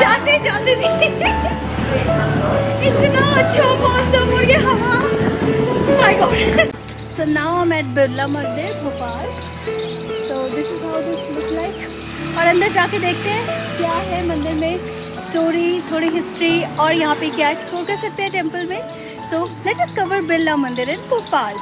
जाते जाते भी इतना अच्छा मौसम और ये हवा, my god. So now I am at Birla Mandir Bhopal. So this is how this look like. और अंदर जाके देखते हैं क्या है मंदिर में, स्टोरी, थोड़ी हिस्ट्री, और यहाँ पे क्या एक्सप्लोर कर सकते हैं टेम्पल में। So let us cover Birla मंदिर इन Bhopal.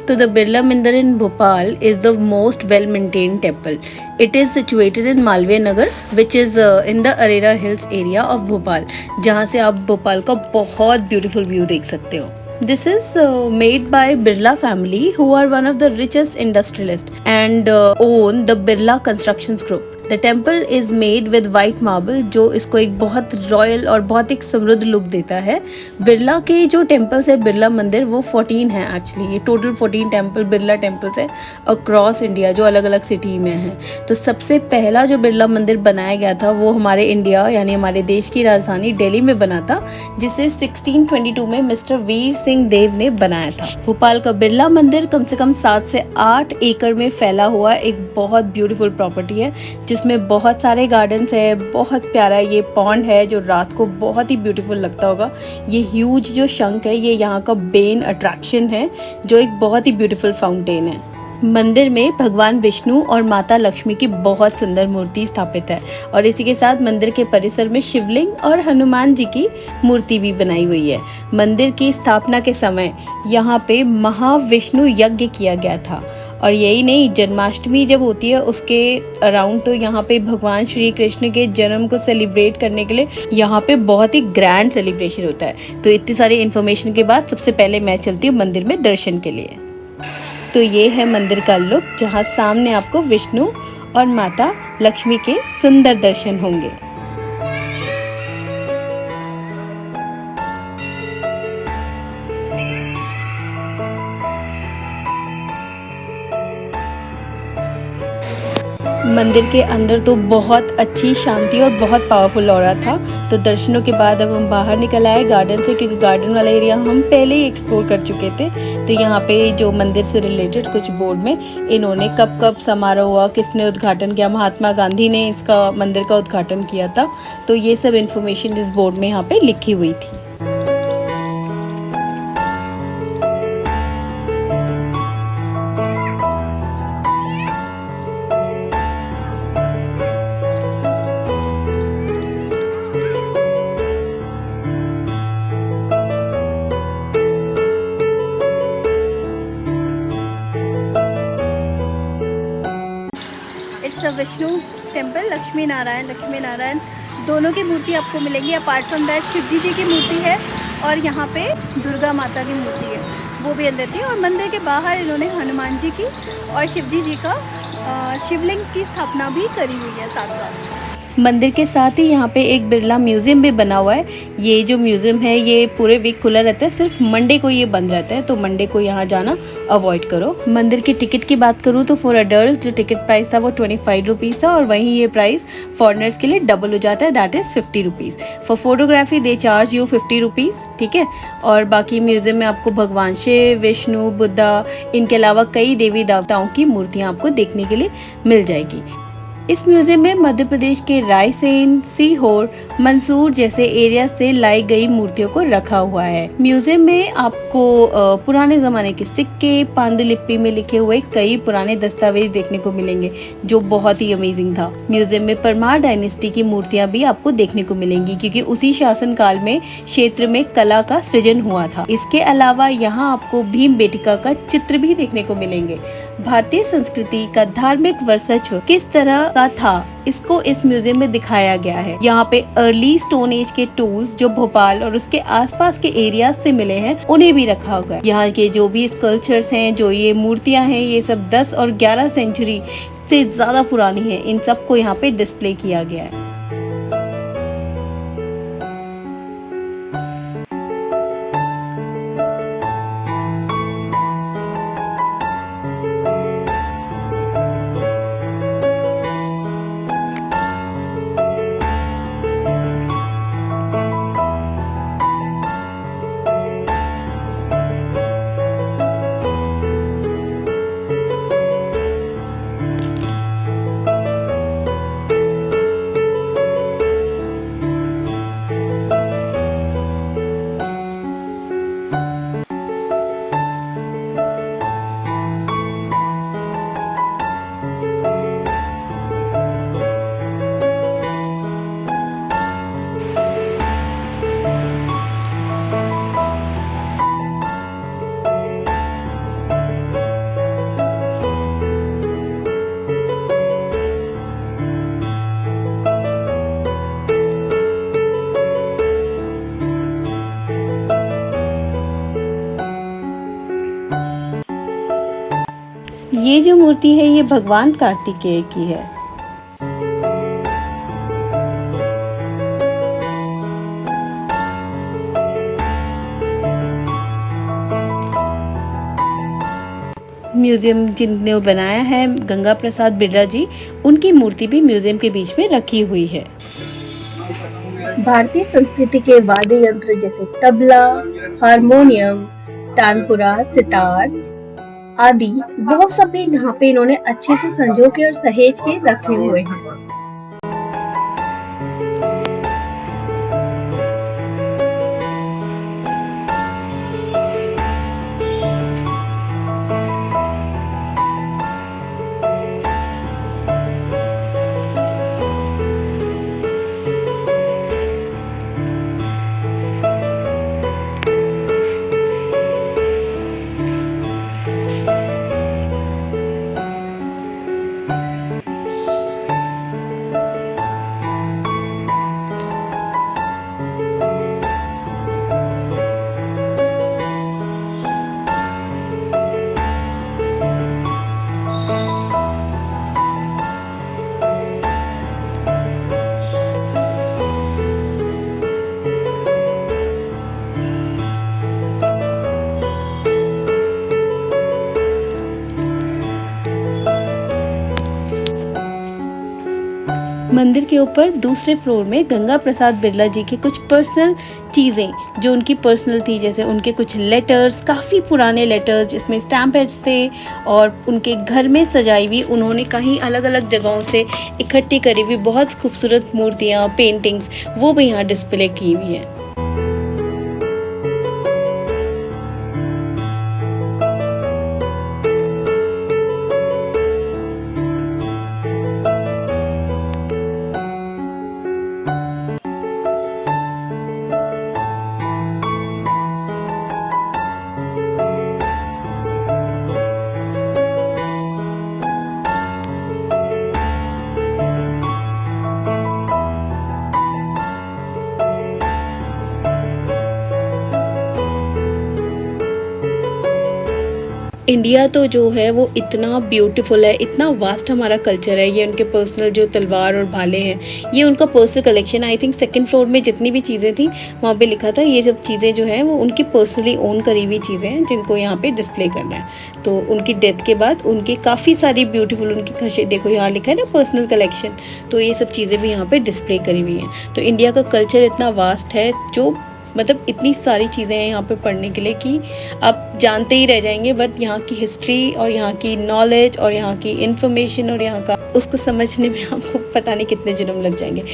So the Birla Mandir in Bhopal is the most well-maintained temple. It is situated in Malviya Nagar, which is in the Arera Hills area of Bhopal, जहाँ से आप भोपाल का बहुत beautiful view देख सकते हो। This is made by Birla family, who are one of the richest industrialists and own the Birla Constructions Group. The temple is made with white marble, जो इसको एक बहुत रॉयल और बहुत एक समृद्ध लुक देता है। बिरला के जो टेम्पल्स है बिरला मंदिर, वो 14 है एक्चुअली। ये टोटल 14 टेम्पल बिरला टेम्पल्स है अक्रॉस इंडिया, जो अलग अलग सिटी में है। तो सबसे पहला जो बिरला मंदिर बनाया गया था वो हमारे इंडिया यानी हमारे देश की राजधानी दिल्ली में बना था, जिसे 1622 में मिस्टर वीर सिंह देव ने बनाया था। भोपाल का बिरला मंदिर कम से कम 7 से 8 एकड़ में फैला हुआ एक बहुत ब्यूटीफुल प्रॉपर्टी है, जिसमें बहुत सारे गार्डन्स है। बहुत प्यारा ये पॉन्ड है जो रात को बहुत ही ब्यूटीफुल लगता होगा। ये ह्यूज जो शंख है ये यहाँ का मेन अट्रैक्शन है, जो एक बहुत ही ब्यूटीफुल फाउंटेन है। मंदिर में भगवान विष्णु और माता लक्ष्मी की बहुत सुंदर मूर्ति स्थापित है, और इसी के साथ मंदिर के परिसर में शिवलिंग और हनुमान जी की मूर्ति भी बनाई हुई है। मंदिर की स्थापना के समय यहाँ पे महाविष्णु यज्ञ किया गया था। और यही नहीं, जन्माष्टमी जब होती है उसके अराउंड तो यहाँ पे भगवान श्री कृष्ण के जन्म को सेलिब्रेट करने के लिए यहाँ पे बहुत ही ग्रैंड सेलिब्रेशन होता है। तो इतनी सारी इन्फॉर्मेशन के बाद सबसे पहले मैं चलती हूँ मंदिर में दर्शन के लिए। तो ये है मंदिर का लुक, जहाँ सामने आपको विष्णु और माता लक्ष्मी के सुंदर दर्शन होंगे। मंदिर के अंदर तो बहुत अच्छी शांति और बहुत पावरफुल ऑरा था। तो दर्शनों के बाद अब हम बाहर निकल आए गार्डन से, क्योंकि गार्डन वाला एरिया हम पहले ही एक्सप्लोर कर चुके थे। तो यहाँ पे जो मंदिर से रिलेटेड कुछ बोर्ड में इन्होंने कब कब समारोह हुआ, किसने उद्घाटन किया, महात्मा गांधी ने इसका मंदिर का उद्घाटन किया था, तो ये सब इन्फॉर्मेशन इस बोर्ड में यहाँ पे लिखी हुई थी। विष्णु टेम्पल, लक्ष्मी नारायण दोनों की मूर्ति आपको मिलेंगी। अपार्ट फ्रॉम दैट शिवजी जी की मूर्ति है, और यहाँ पे दुर्गा माता की मूर्ति है, वो भी अंदर थी। और मंदिर के बाहर इन्होंने हनुमान जी की और शिवजी जी का शिवलिंग की स्थापना भी करी हुई है साथ साथ। मंदिर के साथ ही यहाँ पे एक बिरला म्यूजियम भी बना हुआ है। ये जो म्यूजियम है ये पूरे वीक खुला रहता है, सिर्फ मंडे को ये बंद रहता है, तो मंडे को यहाँ जाना अवॉइड करो। मंदिर की टिकट की बात करूँ तो फॉर अडल्ट जो टिकट प्राइस था वो 25 रुपीज़ था, और वहीं ये प्राइस फॉरनर्स के लिए डबल हो जाता है, that is 50 rupees. For photography they charge you 50 rupees, ठीक है। और बाकी म्यूजियम में आपको भगवान शिव, विष्णु, बुद्धा, इनके अलावा कई देवी देवताओं की मूर्तियाँ आपको देखने के लिए मिल जाएगी। इस म्यूजियम में मध्य प्रदेश के रायसेन, सीहोर, मंसूर जैसे एरिया से लाई गई मूर्तियों को रखा हुआ है। म्यूजियम में आपको पुराने जमाने के सिक्के, पांडुलिपि में लिखे हुए कई पुराने दस्तावेज देखने को मिलेंगे, जो बहुत ही अमेजिंग था। म्यूजियम में परमार डायनेस्टी की मूर्तियां भी आपको देखने को मिलेंगी, क्योंकि उसी शासन काल में क्षेत्र में कला का सृजन हुआ था। इसके अलावा यहाँ आपको भीम बेटिका का चित्र भी देखने को मिलेंगे। भारतीय संस्कृति का धार्मिक वर्चस्व किस तरह का था, इसको इस म्यूजियम में दिखाया गया है। यहाँ पे अर्ली स्टोन एज के टूल्स जो भोपाल और उसके आसपास के एरिया से मिले हैं उन्हें भी रखा हुआ है। यहाँ के जो भी स्कल्पचर्स हैं, जो ये मूर्तियाँ हैं, ये सब 10 और 11 सेंचुरी से ज्यादा पुरानी है। इन सबको यहाँ पे डिस्प्ले किया गया है। ये जो मूर्ति है ये भगवान कार्तिकेय की है। म्यूजियम जिन्होंने बनाया है गंगा प्रसाद बिरला जी, उनकी मूर्ति भी म्यूजियम के बीच में रखी हुई है। भारतीय संस्कृति के वाद्य यंत्र जैसे तबला, हारमोनियम, तानपुरा, सितार आदि वो सब भी यहाँ पे इन्होंने अच्छे से संजो के और सहेज के रखे हुए हैं। मंदिर के ऊपर दूसरे फ्लोर में गंगा प्रसाद बिरला जी की कुछ पर्सनल चीज़ें जो उनकी पर्सनल थी, जैसे उनके कुछ लेटर्स, काफ़ी पुराने लेटर्स जिसमें स्टैम्प हेड्स थे, और उनके घर में सजाई हुई उन्होंने कहीं अलग अलग जगहों से इकट्ठी करी हुई बहुत खूबसूरत मूर्तियाँ, पेंटिंग्स, वो भी यहाँ डिस्प्ले की हुई है। इंडिया तो जो है वो इतना ब्यूटीफुल है, इतना वास्ट हमारा कल्चर है। ये उनके पर्सनल जो तलवार और भाले हैं, ये उनका personal collection. I think second floor में जितनी भी चीज़ें थी वहाँ पे लिखा था ये सब चीज़ें जो हैं वो उनकी पर्सनली ओन करी हुई चीज़ें हैं जिनको यहाँ पे डिस्प्ले करना है। तो उनकी डेथ के बाद उनकी काफ़ी सारी ब्यूटीफुल उनकी खशे, देखो यहाँ लिखा है ना पर्सनल कलेक्शन, तो ये सब चीज़ें भी यहाँ पर डिस्प्ले करी हुई हैं। तो इंडिया का कल्चर इतना वास्ट है, जो मतलब इतनी सारी चीज़ें हैं यहाँ पे पढ़ने के लिए कि आप जानते ही रह जाएंगे। बट यहाँ की हिस्ट्री और यहाँ की नॉलेज और यहाँ की इन्फॉर्मेशन और यहाँ का उसको समझने में आपको पता नहीं कितने जन्म लग जाएंगे।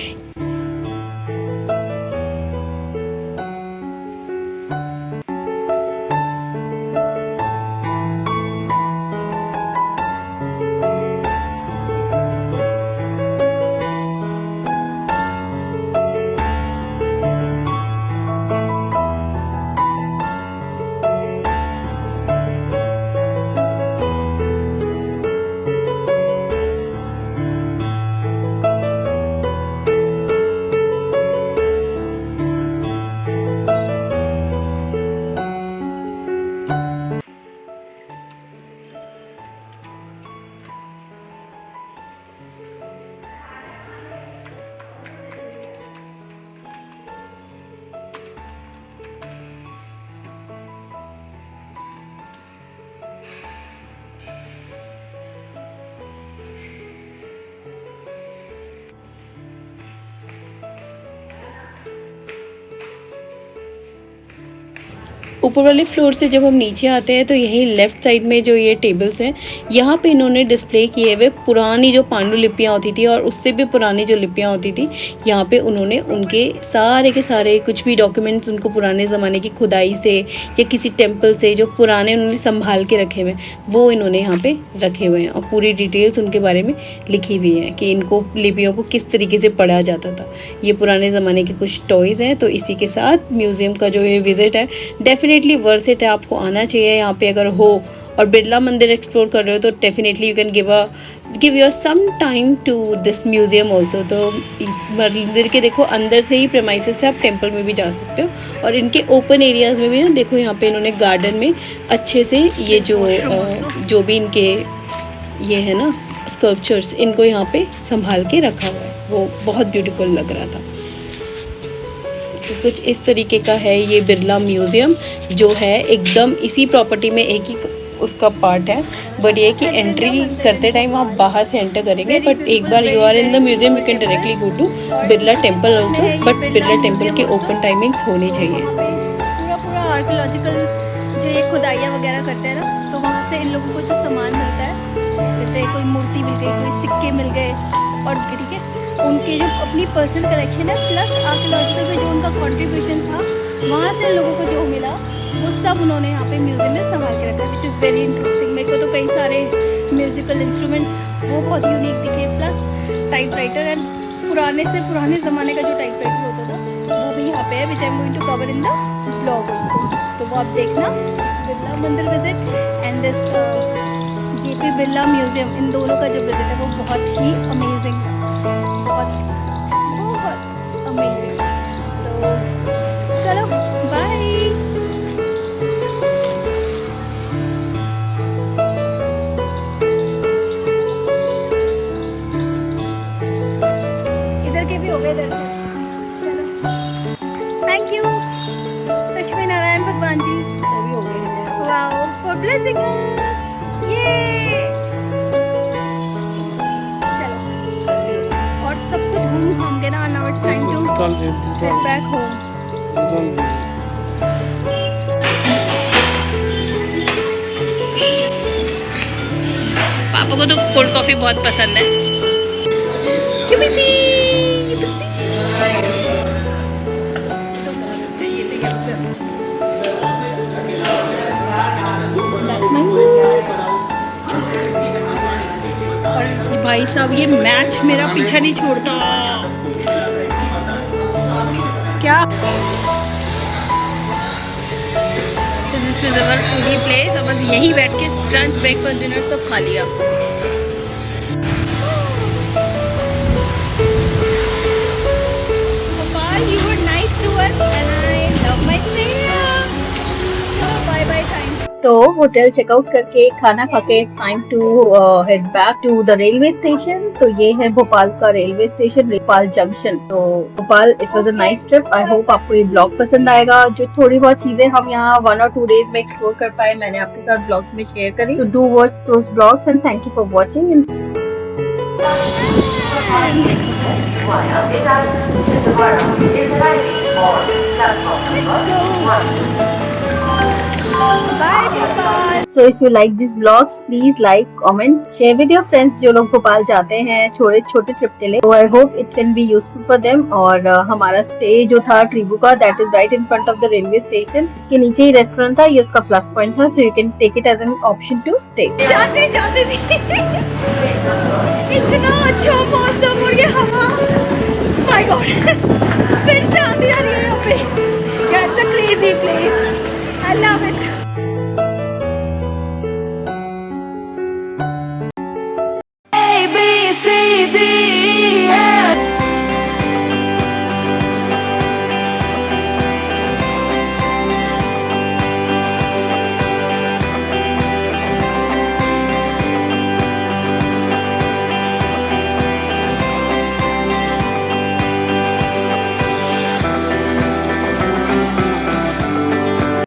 ऊपर वाले फ्लोर से जब हम नीचे आते हैं तो यहीं लेफ़्ट साइड में जो ये टेबल्स हैं, यहाँ पे इन्होंने डिस्प्ले किए हुए पुरानी जो पांडुलिपियाँ होती थी और उससे भी पुरानी जो लिपियाँ होती थी, यहाँ पे उन्होंने उनके सारे के सारे कुछ भी डॉक्यूमेंट्स उनको पुराने ज़माने की खुदाई से या किसी टेम्पल से जो पुराने उन्होंने संभाल के रखे हुए हैं वो इन्होंने यहाँ पे रखे हुए हैं, और पूरी डिटेल्स उनके बारे में लिखी हुई हैं कि इनको लिपियों को किस तरीके से पढ़ा जाता था। ये पुराने ज़माने के कुछ टॉयज़ हैं। तो इसी के साथ म्यूज़ियम का जो ये विज़िट है डेफिनेटली वर्थ इट है, आपको आना चाहिए यहाँ पे अगर हो और बिरला मंदिर एक्सप्लोर कर रहे हो तो definitely you can give your some time to this museum also. तो इस मंदिर के देखो अंदर से ही प्रेमाइसेस से आप टेम्पल में भी जा सकते हो, और इनके ओपन एरियाज़ में भी ना देखो यहाँ पे इन्होंने गार्डन में अच्छे से ये जो भी इनके ये है ना स्कल्पचर्स, इनको यहाँ पे संभाल के रखा हुआ है, वो बहुत ब्यूटीफुल लग रहा था। तो कुछ इस तरीके का है ये बिरला म्यूज़ियम, जो है एकदम इसी प्रॉपर्टी में एक ही उसका पार्ट है। बट ये कि एंट्री करते टाइम आप बाहर से एंटर करेंगे, बट एक बार you are in the museum you can directly go to Birla temple also, but Birla temple के ओपन टाइमिंग्स होनी चाहिए। पूरा पूरा आर्कियोलॉजिकल जो ये खुदाइयाँ वगैरह करते हैं ना, तो वहाँ से इन लोगों को जो सामान मिलता है, जैसे कोई मूर्ति मिल गई, कोई सिक्के मिल गए, और ठीक है उनके जो अपनी पर्सनल कलेक्शन है प्लस आर्कियोलॉजिकल में जो उनका कंट्रीब्यूशन था, वहाँ से लोगों को जो मिला वो सब उन्होंने यहाँ पे म्यूजियम में संभाल के रखा है, विच इज़ वेरी इंटरेस्टिंग। मेरे को तो कई सारे म्यूजिकल इंस्ट्रूमेंट्स वो बहुत यूनिक दिखे, प्लस टाइपराइटर एंड पुराने से पुराने ज़माने का जो टाइपराइटर होता था वो भी यहाँ पे है, which I am going to cover in the blog also. तो वो आप देखना, Birla Mandir visit and this JP Birla museum, इन दोनों का जो विजिट है वो बहुत ही अमेजिंग है, बहुत बहुत अमेजिंग। तो चलो बाय। इधर के भी हो गए, इधर चलो थैंक यू लक्ष्मी नारायण भगवान जी, सभी हो गए। वाओ फॉर ब्लेसिंग अस, ये चलो और सब कुछ घूम घूम के ना, now it's time to head back home. पापा को तो कोल्ड कॉफी बहुत पसंद है। और भाई साहब ये मैच मेरा पीछा नहीं छोड़ता क्या। This is our foodie place, अब बस यहीं बैठ के लंच ब्रेकफास्ट डिनर सब खा लिया। Gopal, you were nice to us and I love my stay here. Bye bye time. तो होटल चेकआउट करके खाना खा के time to head back to the railway station. तो ये है भोपाल का रेलवे स्टेशन, भोपाल जंक्शन। तो Bhopal it was a nice trip. I hope आपको ये ब्लॉग पसंद आएगा। जो थोड़ी बहुत चीजें हम यहाँ 1 और 2 डेज में एक्सप्लोर कर पाए, मैंने आपके साथ ब्लॉग्स में शेयर करी। तो do watch those blogs and thank you for watching. Bye Gopal. So if you like these vlogs, please like, comment, share with your friends जो लोग भोपाल जाते हैं छोटे छोटे ट्रिप के लिए। So I hope it can be useful for them। और हमारा स्टे जो था ट्रिबू का, that is right in front of the railway station। इसके नीचे ही रेस्टोरेंट था, ये उसका प्लस पॉइंट था। So you can take it as an option to stay। जाते जाते भी इतना अच्छा मौसम और ये हवा, माय गॉड फिर से आंधी आ रही है यहाँ पे। It's a crazy place. I love it.